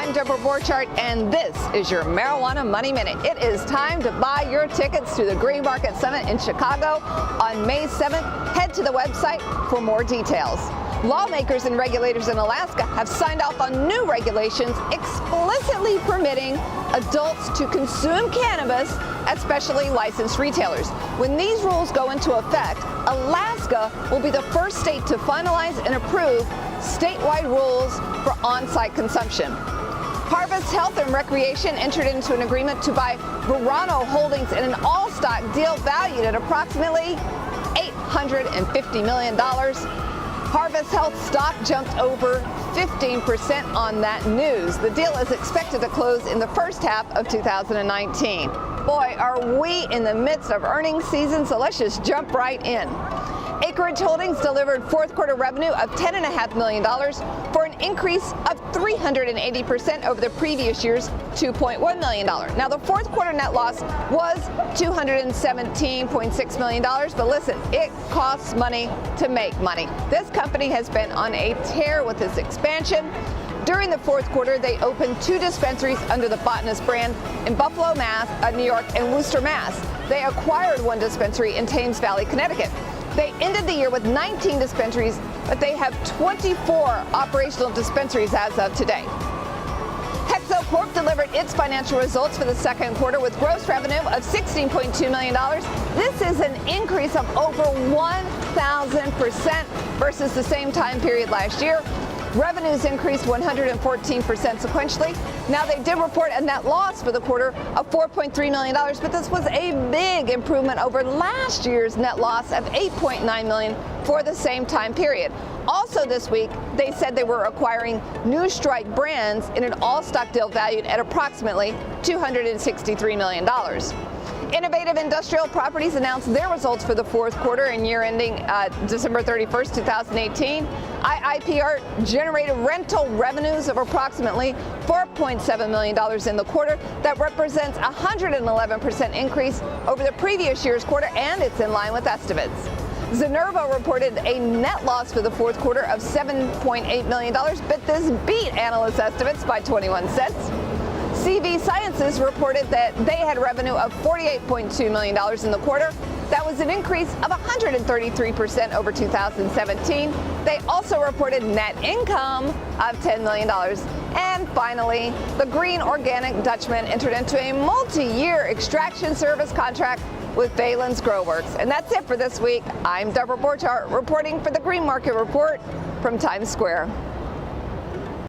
I'm Deborah Borchardt, and this is your Marijuana Money Minute. It is time to buy your tickets to the Green Market Summit in Chicago on May 7th. Head to the website for more details. Lawmakers and regulators in Alaska have signed off on new regulations explicitly permitting adults to consume cannabis at specially licensed retailers. When these rules go into effect, Alaska will be the first state to finalize and approve statewide rules for on-site consumption. Harvest Health and Recreation entered into an agreement to buy Verano Holdings in an all-stock deal valued at approximately $850 million. Harvest Health stock jumped over 15% on that news. The deal is expected to close in the first half of 2019. Boy, are we in the midst of earnings season, so let's just jump right in. Acreage Holdings delivered fourth quarter revenue of $10.5 million for an increase of 380% over the previous year's $2.1 million. Now, the fourth quarter net loss was $217.6 million, but listen, it costs money to make money. This company has been on a tear with its expansion. During the fourth quarter, they opened 2 dispensaries under the Botanist brand in Buffalo, New York, and Worcester, Mass. They acquired 1 dispensary in Thames Valley, Connecticut. They ended the year with 19 dispensaries, but they have 24 operational dispensaries as of today. Hexo Corp delivered its financial results for the second quarter with gross revenue of $16.2 million. This is an increase of over 1,000% versus the same time period last year. Revenues increased 114% sequentially. Now, they did report a net loss for the quarter of $4.3 million, but this was a big improvement over last year's net loss of $8.9 million for the same time period. Also this week, they said they were acquiring New Strike brands in an all-stock deal valued at approximately $263 million. Innovative Industrial Properties announced their results for the fourth quarter and year ending December 31st, 2018. IIPR generated rental revenues of approximately $4.7 million in the quarter. That represents a 111% increase over the previous year's quarter, and it's in line with estimates. Zenerva reported a net loss for the fourth quarter of $7.8 million, but this beat analyst estimates by 21 cents. CV Sciences reported that they had revenue of $48.2 million in the quarter. That was an increase of 133% over 2017. They also reported net income of $10 million. And finally, the Green Organic Dutchman entered into a multi-year extraction service contract with Valens Growworks. And that's it for this week. I'm Deborah Borchardt reporting for the Green Market Report from Times Square.